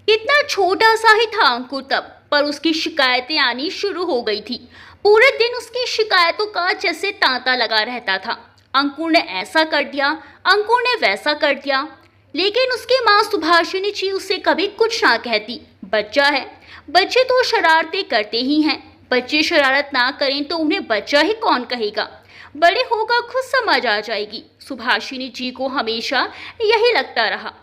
इतना छोटा सा ही था अंकुर तब, पर उसकी शिकायतें आनी शुरू हो गई थी। पूरे दिन उसकी शिकायतों का जैसे तांता लगा रहता था। अंकुर ने ऐसा कर दिया, अंकुर ने वैसा कर दिया। लेकिन उसकी माँ सुभाषिनी जी उसे कभी कुछ ना कहती। बच्चा है, बच्चे तो शरारतें करते ही हैं। बच्चे शरारत ना करें तो उन्हें बच्चा ही कौन कहेगा। बड़े होकर खुद समझ आ जाएगी। सुभाषिनी जी को हमेशा यही लगता रहा।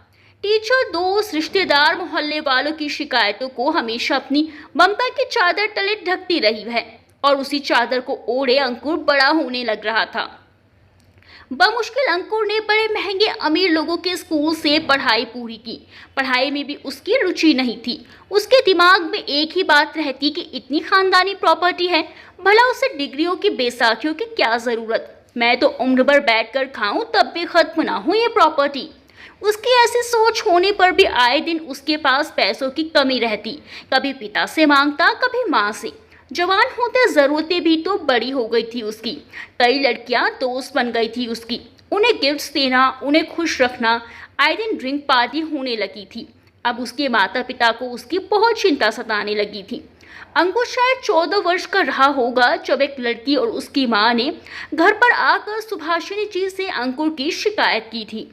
टीचर, दोस्त, रिश्तेदार, मोहल्ले वालों की शिकायतों को हमेशा अपनी ममता की चादर तले ढकती रही है, और उसी चादर को ओढ़े अंकुर बड़ा होने लग रहा था। बमुश्किल अंकुर ने बड़े महंगे अमीर लोगों के स्कूल से पढ़ाई पूरी की। पढ़ाई में भी उसकी रुचि नहीं थी। उसके दिमाग में एक ही बात रहती कि इतनी खानदानी प्रॉपर्टी है, भला उसे डिग्रियों की बैसाखियों की क्या जरूरत। मैं तो उम्र भर बैठकर खाऊं तब भी खत्म ना हो ये प्रॉपर्टी। उसकी ऐसी सोच होने पर भी आए दिन उसके पास पैसों की कमी रहती। कभी पिता से मांगता, कभी माँ से। जवान होते जरूरतें भी तो बड़ी हो गई थी उसकी। कई लड़कियां दोस्त बन गई थी उसकी। उन्हें गिफ्ट्स देना, उन्हें खुश रखना। आए दिन ड्रिंक पार्टी होने लगी थी। अब उसके माता पिता को उसकी बहुत चिंता सताने लगी थी। अंकुर शायद 14 वर्ष का रहा होगा जब एक लड़की और उसकी माँ ने घर पर आकर सुभाषिनी जी से अंकुर की शिकायत की थी।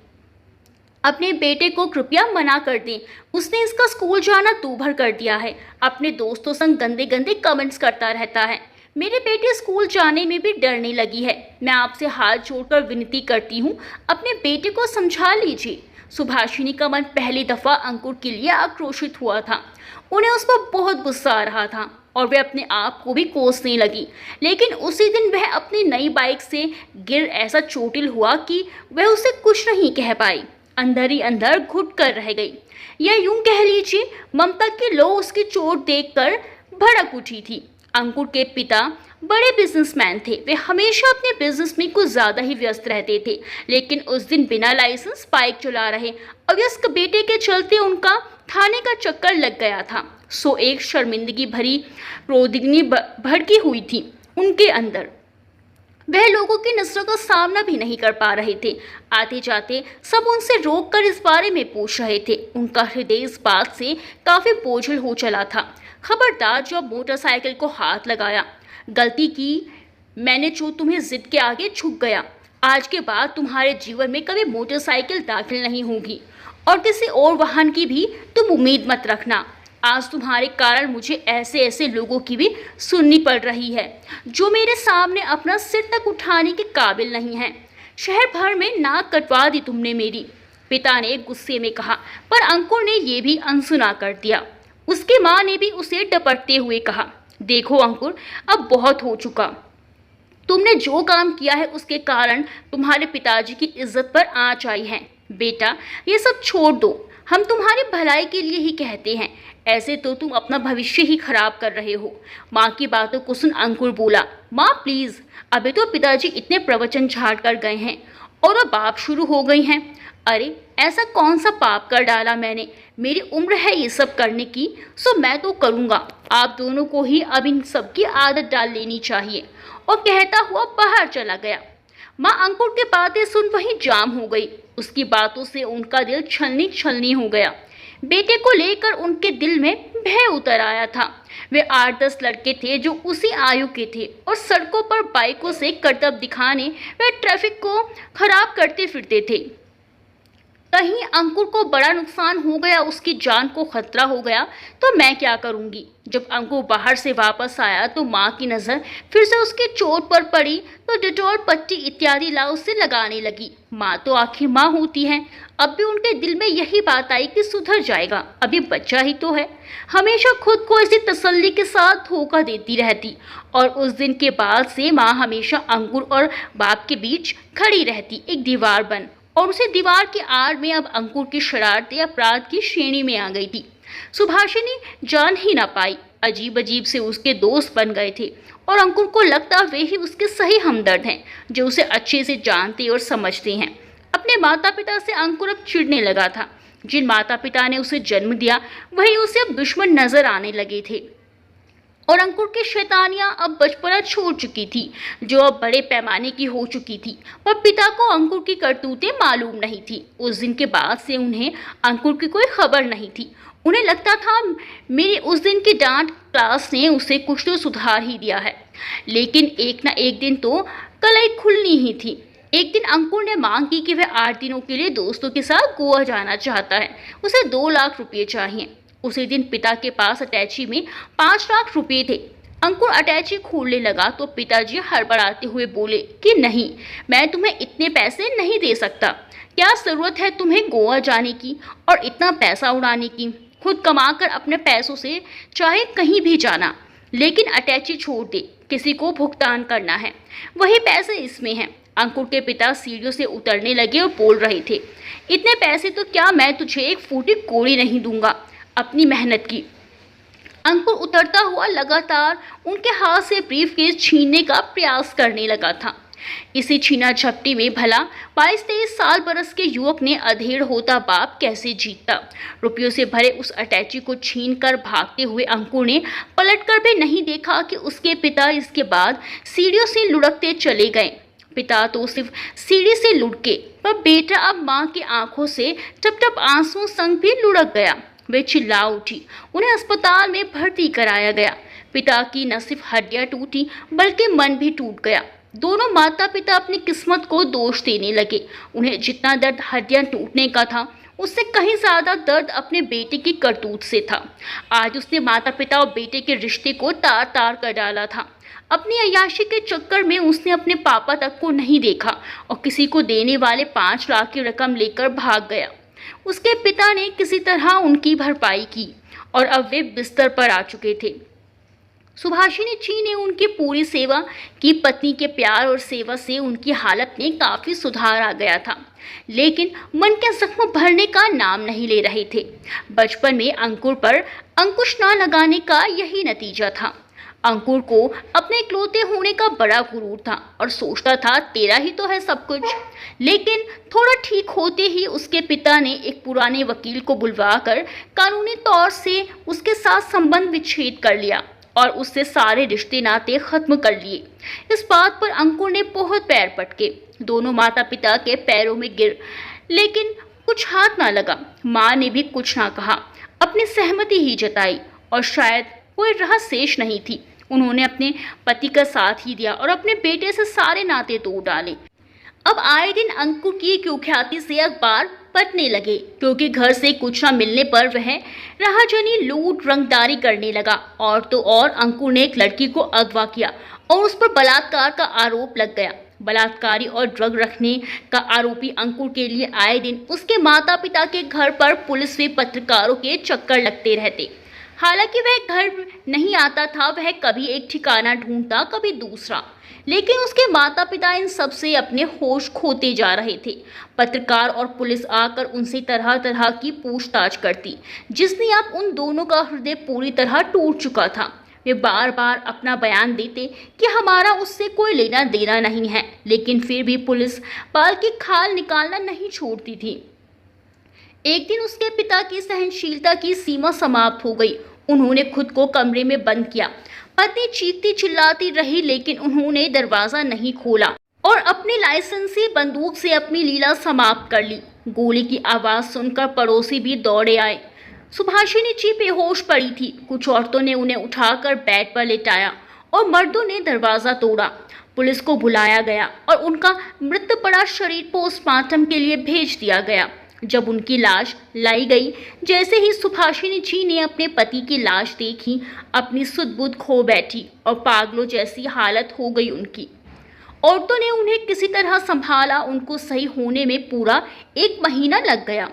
अपने बेटे को कृपया मना कर दें, उसने इसका स्कूल जाना दूभर कर दिया है। अपने दोस्तों संग गंदे गंदे कमेंट्स करता रहता है। मेरे बेटे स्कूल जाने में भी डरने लगी है। मैं आपसे हाथ जोड़कर विनती करती हूँ, अपने बेटे को समझा लीजिए। सुभाषिनी का मन पहली दफा अंकुर के लिए आक्रोशित हुआ था। उन्हें उस पर बहुत गुस्सा आ रहा था और वे अपने आप को भी कोसने लगी। लेकिन उसी दिन वह अपनी नई बाइक से गिर ऐसा चोटिल हुआ कि वह उसे कुछ नहीं कह पाई। अंदर ही अंदर घुट कर रह गई, या यूं कह लीजिए ममता की लो उसकी चोट देखकर भड़क उठी थी। अंकुर के पिता बड़े बिजनेसमैन थे। वे हमेशा अपने बिजनेस में कुछ ज्यादा ही व्यस्त रहते थे। लेकिन उस दिन बिना लाइसेंस बाइक चला रहे अवयस्क बेटे के चलते उनका थाने का चक्कर लग गया था। सो एक शर्मिंदगी भरी प्रोद्विग्नि भड़की हुई थी उनके अंदर। वह लोगों की नजरों का सामना भी नहीं कर पा रहे थे। आते जाते सब उनसे रोक कर इस बारे में पूछ रहे थे। उनका हृदय इस बात से काफी बोझिल हो चला था। खबरदार जो मोटरसाइकिल को हाथ लगाया, गलती की मैंने जो तुम्हें जिद के आगे झुक गया। आज के बाद तुम्हारे जीवन में कभी मोटरसाइकिल दाखिल नहीं होगी, और किसी और वाहन की भी तुम उम्मीद मत रखना। आज तुम्हारे कारण मुझे ऐसे ऐसे लोगों की भी सुननी पड़ रही है जो मेरे सामने अपना सिर तक उठाने के काबिल नहीं है। शहर भर में नाक कटवा दी तुमने मेरी, पिता ने गुस्से में कहा। पर अंकुर ने यह भी अनसुना कर दिया। उसकी माँ ने भी उसे डपटते हुए कहा, देखो अंकुर, अब बहुत हो चुका। तुमने जो काम किया है उसके कारण तुम्हारे पिताजी की इज्जत पर आंच आई है। बेटा, ये सब छोड़ दो, हम तुम्हारी भलाई के लिए ही कहते हैं। ऐसे तो तुम अपना भविष्य ही खराब कर रहे हो। माँ की बातों को सुन अंकुर बोला, माँ प्लीज, अभी तो पिताजी इतने प्रवचन झाड़ कर गए हैं और अब बाप शुरू हो गई हैं। अरे ऐसा कौन सा पाप कर डाला मैंने, मेरी उम्र है ये सब करने की, सो मैं तो करूँगा। आप दोनों को ही अब इन सब की आदत डाल लेनी चाहिए। और कहता हुआ बाहर चला गया। माँ अंकुर की बातें सुन वहीं जाम हो गई। उसकी बातों से उनका दिल छलनी छलनी हो गया। बेटे को लेकर उनके दिल में भय उतर आया था। वे 8-10 लड़के थे जो उसी आयु के थे और सड़कों पर बाइकों से करतब दिखाने वे ट्रैफिक को खराब करते फिरते थे। कहीं अंकुर को बड़ा नुकसान हो गया, उसकी जान को खतरा हो गया तो मैं क्या करूंगी। जब अंकुर बाहर से वापस आया तो माँ की नजर फिर से उसकी चोट पर पड़ी तो डिटॉल, पट्टी इत्यादि ला उसे लगाने लगी। माँ तो आखिर माँ होती है। अब भी उनके दिल में यही बात आई कि सुधर जाएगा, अभी बच्चा ही तो है। हमेशा खुद को इसी तसल्ली के साथ धोखा देती रहती। और उस दिन के बाद से माँ हमेशा अंकुर और बाप के बीच खड़ी रहती, एक दीवार बन। और उसे दीवार की आड़ में अब अंकुर की शरारतें अपराध की श्रेणी में आ गई थी। सुभाषिनी जान ही ना पाई। अजीब अजीब से उसके दोस्त बन गए थे और अंकुर को लगता वे ही उसके सही हमदर्द हैं, जो उसे अच्छे से जानते और समझते हैं। अपने माता पिता से अंकुर अब चिढ़ने लगा था। जिन माता पिता ने उसे जन्म दिया वही उसे अब दुश्मन नजर आने लगे थे। और अंकुर की शैतानियां अब बचपना छोड़ चुकी थी, जो अब बड़े पैमाने की हो चुकी थी। पर पिता को अंकुर की करतूतें मालूम नहीं थी। उस दिन के बाद से उन्हें अंकुर की कोई खबर नहीं थी। उन्हें लगता था मेरी उस दिन की डांट क्लास ने उसे कुछ तो सुधार ही दिया है, लेकिन एक ना एक दिन तो कलाई खुलनी ही थी। एक दिन अंकुर ने मांग की कि वह 8 दिनों के लिए दोस्तों के साथ गोवा जाना चाहता है। उसे 2 लाख रुपये चाहिए। उसी दिन पिता के पास अटैची में 5 लाख रुपए थे। अंकुर अटैची खोलने लगा तो पिताजी हड़बड़ाते हुए बोले कि नहीं, मैं तुम्हें इतने पैसे नहीं दे सकता। क्या जरूरत है तुम्हें गोवा जाने की और इतना पैसा उड़ाने की? खुद कमाकर अपने पैसों से चाहे कहीं भी जाना, लेकिन अटैची छोड़ दे, किसी को भुगतान करना है, वही पैसे इसमें हैं। अंकुर के पिता सीढ़ियों से उतरने लगे और बोल रहे थे, इतने पैसे तो क्या मैं तुझे एक फूटी कोड़ी नहीं दूंगा अपनी मेहनत की। अंकुर उतरता हुआ लगातार उनके हाथ से ब्रीफकेस छीनने का प्रयास करने लगा था। इसी छीना झपटी में भला 22-23 साल बरस के युवक ने अधेड़ होता बाप कैसे जीतता। रुपयों से भरे उस अटैची को छीन कर भागते हुए अंकुर ने पलटकर भी नहीं देखा कि उसके पिता इसके बाद सीढ़ियों से लुढ़कते चले गए। पिता तो सिर्फ सीढ़ी से लुढ़के, पर बेटा अब माँ की आंखों से टप टप आंसुओं संग भी लुढ़क गया। वे चिल्ला उठी। उन्हें अस्पताल में भर्ती कराया गया। पिता की न सिर्फ हड्डियां टूटी बल्कि मन भी टूट गया। दोनों माता पिता अपनी किस्मत को दोष देने लगे। उन्हें जितना दर्द हड्डियां टूटने का था, उससे कहीं ज्यादा दर्द अपने बेटे की करतूत से था। आज उसने माता पिता और बेटे के रिश्ते को तार तार कर डाला था। अपनी अय्याशी के चक्कर में उसने अपने पापा तक को नहीं देखा और किसी को देने वाले 5 लाख की रकम लेकर भाग गया। उसके पिता ने किसी तरह उनकी भरपाई की और अब वे बिस्तर पर आ चुके थे। सुभाषिनी जी ने उनकी पूरी सेवा की। पत्नी के प्यार और सेवा से उनकी हालत में काफी सुधार आ गया था, लेकिन मन के जख्म भरने का नाम नहीं ले रहे थे। बचपन में अंकुर पर अंकुश न लगाने का यही नतीजा था। अंकुर को अपने इकलौते होने का बड़ा गुरूर था और सोचता था तेरा ही तो है सब कुछ। लेकिन थोड़ा ठीक होते ही उसके पिता ने एक पुराने वकील को बुलवाकर कानूनी तौर से उसके साथ संबंध विच्छेद कर लिया और उससे सारे रिश्ते नाते खत्म कर लिए। इस बात पर अंकुर ने बहुत पैर पटके, दोनों माता पिता के पैरों में गिर, लेकिन कुछ हाथ ना लगा। माँ ने भी कुछ ना कहा, अपनी सहमति ही जताई और शायद कोई राह शेष नहीं थी। उन्होंने अपने पति का साथ ही दिया और अपने बेटे से सारे नाते तोड़ डाले। अब आए दिन अंकुर की कुख्याति से अखबार पटने लगे, क्योंकि घर से कुछ न मिलने पर वह राहजनी लूट रंगदारी करने लगा। और तो और अंकुर ने एक लड़की को अगवा किया और उस पर बलात्कार का आरोप लग गया। बलात्कारी और ड्रग रखने का आरोपी अंकुर के लिए आए दिन उसके माता पिता के घर पर पुलिस व पत्रकारों के चक्कर लगते रहते। हालांकि वह घर नहीं आता था, वह कभी एक ठिकाना ढूंढता, कभी दूसरा, लेकिन उसके माता पिता इन सब से अपने होश खोते जा रहे थे। पत्रकार और पुलिस आकर उनसे तरह तरह की पूछताछ करती, जिसने अब उन दोनों का हृदय पूरी तरह टूट चुका था। वे बार बार अपना बयान देते कि हमारा उससे कोई लेना देना नहीं है, लेकिन फिर भी पुलिस बाल की खाल निकालना नहीं छोड़ती थी। एक दिन उसके पिता की सहनशीलता की सीमा समाप्त हो गई। उन्होंने खुद को कमरे में बंद किया। पत्नी चीखती चिल्लाती रही, लेकिन उन्होंने दरवाजा नहीं खोला और अपनी लाइसेंसी बंदूक से अपनी लीला समाप्त कर ली। गोली की आवाज सुनकर पड़ोसी भी दौड़े आए। सुभाषिनी जी बेहोश पड़ी थी। कुछ औरतों ने उन्हें उठाकर बेड पर लेटाया और मर्दों ने दरवाजा तोड़ा। पुलिस को बुलाया गया और उनका मृत पड़ा शरीर पोस्टमार्टम के लिए भेज दिया गया। जब उनकी लाश लाई गई, जैसे ही सुभाषिनी जी ने अपने पति की लाश देखी, अपनी सुध-बुध खो बैठी और पागलों जैसी हालत हो गई उनकी। औरतों ने उन्हें किसी तरह संभाला। उनको सही होने में पूरा 1 महीना लग गया।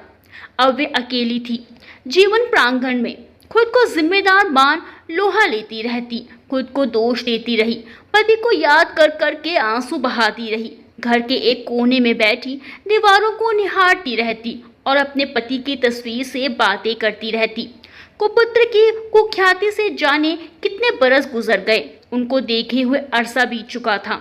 अब वे अकेली थी जीवन प्रांगण में। खुद को जिम्मेदार मान लोहा लेती रहती, खुद को दोष देती रही, पति को याद कर कर के आंसू बहाती रही। घर के एक कोने में बैठी दीवारों को निहारती रहती और अपने पति की तस्वीर से बातें करती रहती। कुपुत्र की कुख्याति से जाने कितने बरस गुजर गए। उनको देखे हुए अरसा बीत चुका था,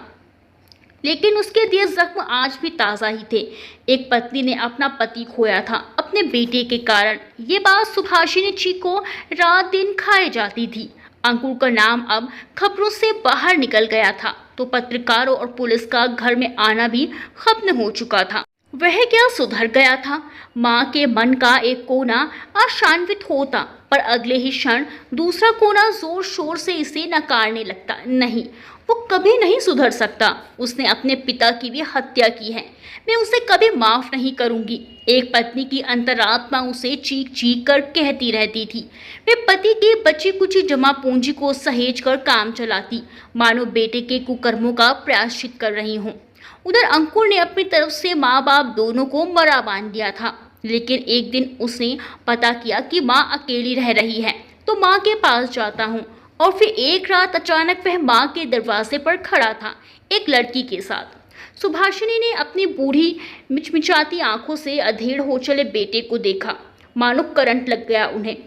लेकिन उसके दिए जख्म आज भी ताज़ा ही थे। एक पत्नी ने अपना पति खोया था अपने बेटे के कारण। ये बात सुभाषिनी जी को रात दिन खाए जाती थी। अंकुर का नाम अब खबरों से बाहर निकल गया था तो पत्रकारों और पुलिस का घर में आना भी खत्म हो चुका था। वह क्या सुधर गया था। माँ के मन का एक कोना आशान्वित होता पर अगले ही क्षण दूसरा कोना जोर शोर से इसे नकारने लगता। नहीं, वो कभी नहीं सुधर सकता। उसने अपने पिता की भी हत्या की है। मैं उसे कभी माफ नहीं करूंगी। एक पत्नी की अंतरात्मा उसे चीख चीख कर कहती रहती थी। वे पति की बची कुची जमा पूंजी को सहेज कर काम चलाती, मानो बेटे के कुकर्मों का प्रायश्चित कर रही हूँ। उधर अंकुर ने अपनी तरफ से माँ बाप दोनों को मरा बांध दिया था, लेकिन एक दिन उसने पता किया कि माँ अकेली रह रही है तो माँ के पास जाता हूँ। और फिर एक रात अचानक वह माँ के दरवाजे पर खड़ा था, एक लड़की के साथ। सुभाषिनी ने अपनी बूढ़ी मिचमिचाती आंखों से अधेड़ हो चले बेटे को देखा, मानो करंट लग गया उन्हें।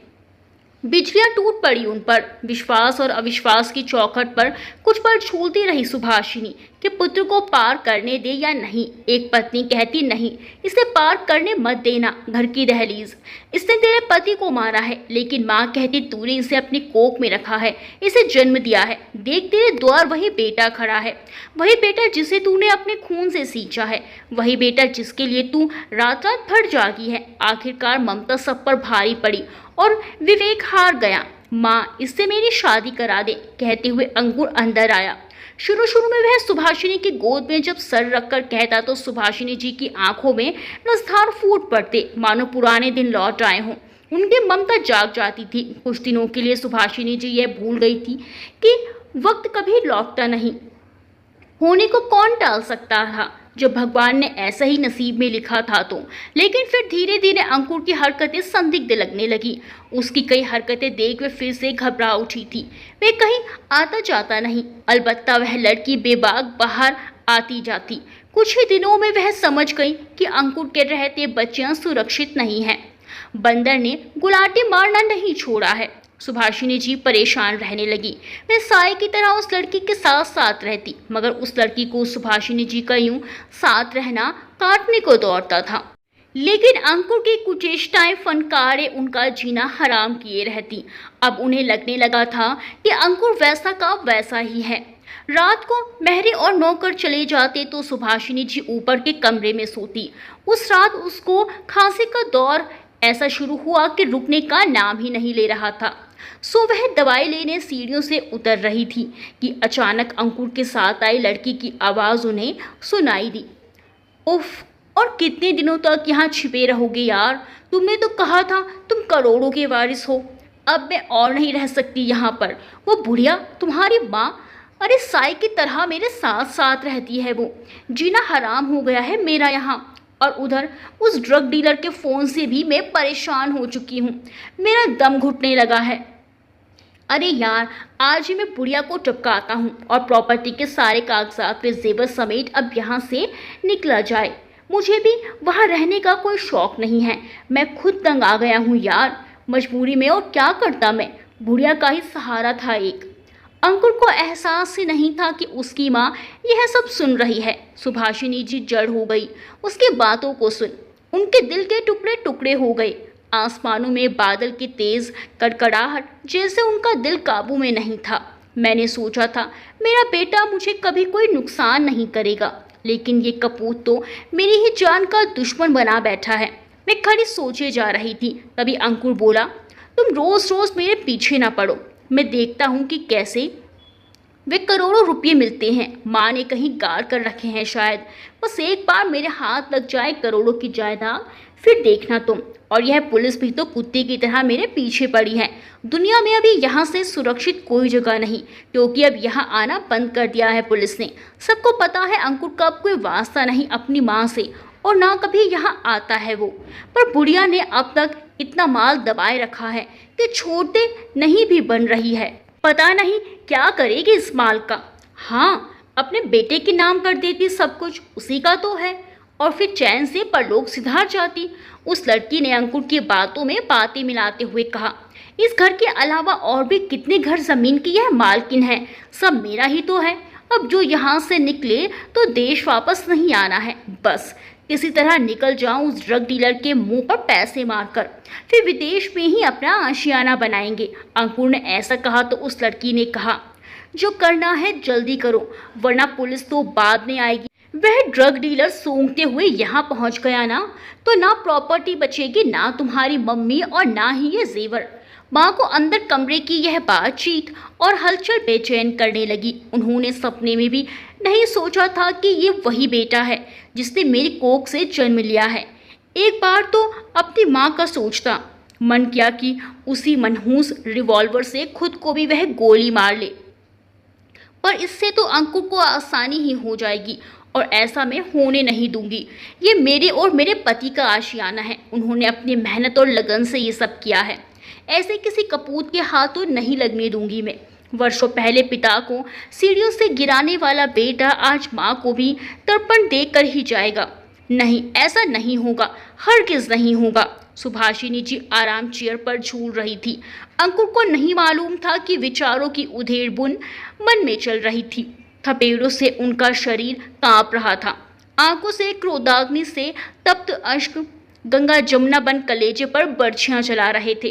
बिजलियां टूट पड़ी उन पर। विश्वास और अविश्वास की चौखट पर कुछ पल झूलती रही सुभाषिनी कि पुत्र को पार करने दे या नहीं। एक पत्नी कहती, नहीं, इसे पार करने मत देना, घर की दहलीज। इसने तेरे पति को मारा है। लेकिन माँ कहती, तूने इसे अपनी कोख में रखा है, इसे जन्म दिया है। देख, तेरे द्वार वही बेटा खड़ा है, वही बेटा जिसे तूने अपने खून से सींचा है, वही बेटा जिसके लिए तू रात रात भर जागी है। आखिरकार ममता सब पर भारी पड़ी और विवेक हार गया। माँ, इससे मेरी शादी करा दे, कहते हुए अंकुर अंदर आया। शुरू शुरू में वह सुभाषिनी की गोद में जब सर रखकर कहता तो सुभाषिनी जी की आंखों में नजधार फूट पड़ते, मानो पुराने दिन लौट आए हों। उनकी ममता जाग जाती थी। कुछ दिनों के लिए सुभाषिनी जी यह भूल गई थी कि वक्त कभी लौटता नहीं। होने को कौन टाल सकता था जब भगवान ने ऐसा ही नसीब में लिखा था तो। लेकिन फिर धीरे धीरे अंकुर की हरकतें संदिग्ध लगने लगी। उसकी कई हरकतें देख वे फिर से घबरा उठी थी। वे कहीं आता जाता नहीं, अलबत्ता वह लड़की बेबाक बाहर आती जाती। कुछ ही दिनों में वह समझ गई कि अंकुर के रहते बच्चियां सुरक्षित नहीं हैं। बंदर ने गुलाटी मारना नहीं छोड़ा है। सुभाषिनी जी परेशान रहने लगी। वह साय की तरह उस लड़की के साथ साथ रहती, मगर उस लड़की को सुभाषिनी जी का यूं साथ रहना काटने को दौड़ता था। लेकिन अंकुर की कुचेष्टाएं फनकारे उनका जीना हराम किए रहती। अब उन्हें लगने लगा था कि अंकुर वैसा का वैसा ही है। रात को मेहरी और नौकर चले जाते तो सुभाषिनी जी ऊपर के कमरे में सोती। उस रात उसको खांसी का दौर ऐसा शुरू हुआ कि रुकने का नाम ही नहीं ले रहा था। सो वह दवाई लेने सीढ़ियों से उतर रही थी कि अचानक अंकुर के साथ आई लड़की की आवाज़ उन्हें सुनाई दी। उफ, और कितने दिनों तक यहाँ छिपे रहोगे यार? तुमने तो कहा था तुम करोड़ों के वारिस हो। अब मैं और नहीं रह सकती यहाँ पर। वो बुढ़िया तुम्हारी माँ, अरे साई की तरह मेरे साथ साथ रहती है। वो जीना हराम हो गया है मेरा यहाँ। और उधर उस ड्रग डीलर के फ़ोन से भी मैं परेशान हो चुकी हूँ। मेरा दम घुटने लगा है। अरे यार, आज ही मैं बुढ़िया को टपकाता हूँ और प्रॉपर्टी के सारे कागजात पे जेवर समेत अब यहाँ से निकला जाए। मुझे भी वहाँ रहने का कोई शौक नहीं है। मैं खुद तंग आ गया हूँ यार, मजबूरी में। और क्या करता मैं, बुढ़िया का ही सहारा था एक। अंकुर को एहसास ही नहीं था कि उसकी माँ यह सब सुन रही है। सुभाषिनी जी जड़ हो गई उसकी बातों को सुन। उनके दिल के टुकड़े टुकड़े हो गए। आसमानों में बादल की तेज कड़कड़ाहट जैसे उनका दिल काबू में नहीं था। मैंने सोचा था मेरा बेटा मुझे कभी कोई नुकसान नहीं करेगा, लेकिन ये कपूत तो मेरी ही जान का दुश्मन बना बैठा है। मैं खड़ी सोचे जा रही थी, तभी अंकुर बोला, तुम रोज रोज मेरे पीछे ना पड़ो। मैं देखता हूँ कि कैसे वे करोड़ों रुपये मिलते हैं। माँ ने कहीं गाड़ कर रखे हैं शायद। बस एक बार मेरे हाथ लग जाए करोड़ों की जायदाद, फिर देखना तुम। और यह पुलिस भी तो कुत्ते की तरह मेरे पीछे पड़ी है। दुनिया में अभी यहाँ से सुरक्षित कोई जगह नहीं, क्योंकि अब यहाँ आना बंद कर दिया है पुलिस ने। सबको पता है अंकुर का अब कोई वास्ता नहीं अपनी माँ से, और ना कभी यहाँ आता है वो। पर बुढ़िया ने अब तक इतना माल दबाए रखा है कि छोड़ते नहीं भी बन रही है। पता नहीं क्या करेगी इस माल का। हाँ, अपने बेटे के नाम कर देती, सब कुछ उसी का तो है, और फिर चैन से परलोक सिधार जाती। उस लड़की ने अंकुर की बातों में बातें मिलाते हुए कहा, इस घर के अलावा और भी कितने घर जमीन की यह मालकिन है, सब मेरा ही तो है। अब जो यहाँ से निकले तो देश वापस नहीं आना है, बस किसी तरह निकल जाऊं उस ड्रग डीलर के मुंह पर पैसे मारकर, फिर विदेश में ही अपना आशियाना बनाएंगे। अंकुर ने ऐसा कहा तो उस लड़की ने कहा, जो करना है जल्दी करो वरना पुलिस तो बाद में आएगी। वह ड्रग डीलर सूंघते हुए यहाँ पहुँच गया ना, तो ना प्रॉपर्टी बचेगी, ना तुम्हारी मम्मी और ना ही ये जेवर। माँ को अंदर कमरे की यह बातचीत और हलचल बेचैन करने लगी। उन्होंने सपने में भी नहीं सोचा था कि ये वही बेटा है जिसने मेरी कोख से जन्म लिया है। एक बार तो अपनी माँ का सोचता, मन किया कि उसी मनहूस रिवॉल्वर से खुद को भी वह गोली मार ले, पर इससे तो अंकुर को आसानी ही हो जाएगी और ऐसा मैं होने नहीं दूंगी। ये मेरे और मेरे पति का आशियाना है, उन्होंने अपनी मेहनत और लगन से ये सब किया है, ऐसे किसी कपूत के हाथों नहीं लगने दूंगी मैं। वर्षों पहले पिता को सीढ़ियों से गिराने वाला बेटा आज माँ को भी तर्पण देकर ही जाएगा। नहीं, ऐसा नहीं होगा, हरगिज़ नहीं होगा। सुभाषिनी जी आराम चेयर पर झूल रही थी। अंकुर को नहीं मालूम था कि विचारों की उधेड़ बुन मन में चल रही थी। थपेड़ों से उनका शरीर कांप रहा था। आंखों से क्रोधाग्नि से तप्त अश्क गंगा जमुना बन कलेजे पर बर्छियां चला रहे थे।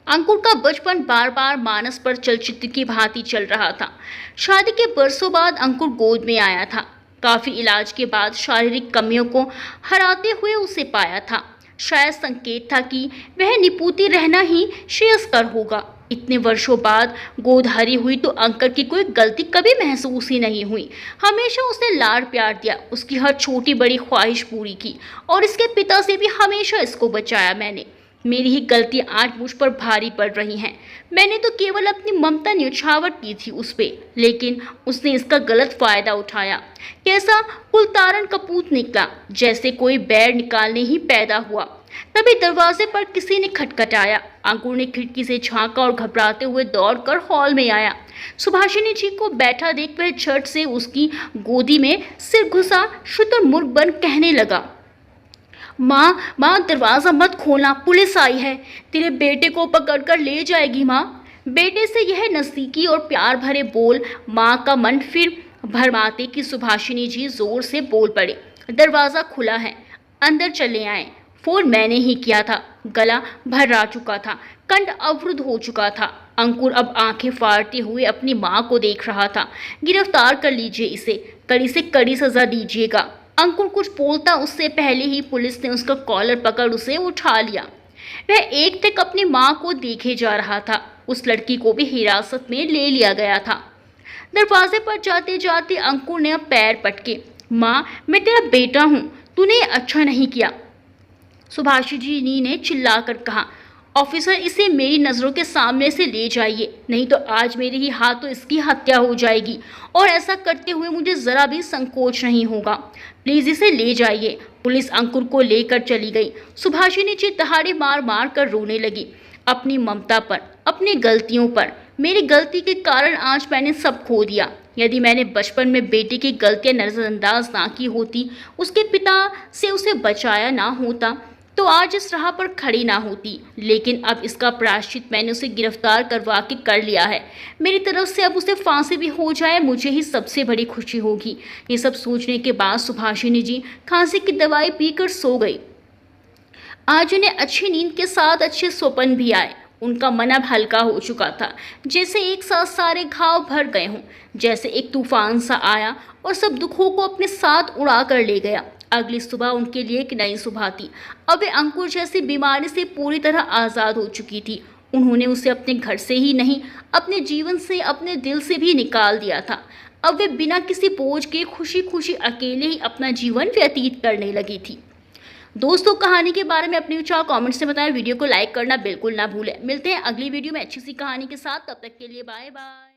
अंकुर का बचपन बार बार मानस पर चलचित्र की भांति चल रहा था। शादी के बरसों बाद अंकुर गोद में आया था। काफी इलाज के बाद शारीरिक कमियों को हराते हुए उसे पाया था। शायद संकेत था कि वह निपुती रहना ही श्रेयस्कर होगा। इतने वर्षों बाद गोद हरी हुई तो अंकुर की कोई गलती कभी महसूस ही नहीं हुई। हमेशा उसने लाड प्यार दिया, उसकी हर छोटी बड़ी ख्वाहिश पूरी की और इसके पिता से भी हमेशा इसको बचाया मैंने। मेरी ही गलतियां आज मुझ पर भारी पड़ रही हैं। मैंने तो केवल अपनी ममता न्यौछावर की थी उस पे, लेकिन उसने इसका गलत फायदा उठाया। कैसा कुलतारन कपूत निकला, जैसे कोई बैर निकालने ही पैदा हुआ। तभी दरवाजे पर किसी ने खटखटाया। अंकुर ने खिड़की से झांका और घबराते हुए दौड़कर हॉल में आया। सुभाषिनी जी को बैठा देख वह झट से उसकी गोदी में सिर घुसा शुतुरमुर्ग बन कहने लगा, माँ माँ दरवाज़ा मत खोलना, पुलिस आई है, तेरे बेटे को पकड़कर ले जाएगी माँ। बेटे से यह नज़दीकी और प्यार भरे बोल माँ का मन फिर भरमाते कि सुभाषिनी जी जोर से बोल पड़े, दरवाज़ा खुला है, अंदर चले आए। फ़ोन मैंने ही किया था। गला भर्रा चुका था, कंठ अवरुद्ध हो चुका था। अंकुर अब आंखें फाड़ते हुए अपनी माँ को देख रहा था। गिरफ्तार कर लीजिए इसे, कड़ी से कड़ी सज़ा दीजिएगा। अंकुर कुछ बोलता उससे पहले ही पुलिस ने उसका कॉलर पकड़ उसे उठा लिया। वह एक तक अपनी माँ को देखे जा रहा था। उस लड़की को भी हिरासत में ले लिया गया था। दरवाजे पर जाते जाते अंकुर ने अब पैर पटके, माँ मैं तेरा बेटा हूँ, तूने अच्छा नहीं किया। सुभाषिनी ने चिल्लाकर कहा, ऑफिसर इसे मेरी नज़रों के सामने से ले जाइए, नहीं तो आज मेरे ही हाथों इसकी हत्या हो जाएगी और ऐसा करते हुए मुझे ज़रा भी संकोच नहीं होगा। प्लीज़ इसे ले जाइए। पुलिस अंकुर को लेकर चली गई। सुभाषिनी जी दहाड़े मार मार कर रोने लगी, अपनी ममता पर, अपनी गलतियों पर। मेरी गलती के कारण आज मैंने सब खो दिया। यदि मैंने बचपन में बेटे की गलतियाँ नज़रअंदाज ना की होती, उसके पिता से उसे बचाया ना होता, तो आज इस राह पर खड़ी ना होती। लेकिन अब इसका प्रायश्चित मैंने उसे गिरफ्तार करवा के कर लिया है। मेरी तरफ से अब उसे फांसी भी हो जाए, मुझे ही सबसे बड़ी खुशी होगी। ये सब सोचने के बाद सुभाषिनी जी खांसी की दवाई पीकर सो गई। आज उन्हें अच्छी नींद के साथ अच्छे स्वप्न भी आए। उनका मन अब हल्का हो चुका था, जैसे एक साथ सारे घाव भर गए हों, जैसे एक तूफान सा आया और सब दुखों को अपने साथ उड़ा कर ले गया। अगली सुबह उनके लिए एक नई सुबह थी। अब वे अंकुर जैसी बीमारी से पूरी तरह आज़ाद हो चुकी थी। उन्होंने उसे अपने घर से ही नहीं, अपने जीवन से, अपने दिल से भी निकाल दिया था। अब वे बिना किसी बोझ के खुशी खुशी अकेले ही अपना जीवन व्यतीत करने लगी थी। दोस्तों, कहानी के बारे में अपने विचार कमेंट से बताएं। वीडियो को लाइक करना बिल्कुल ना भूलें। मिलते हैं अगली वीडियो में अच्छी सी कहानी के साथ। तब तक के लिए बाय बाय।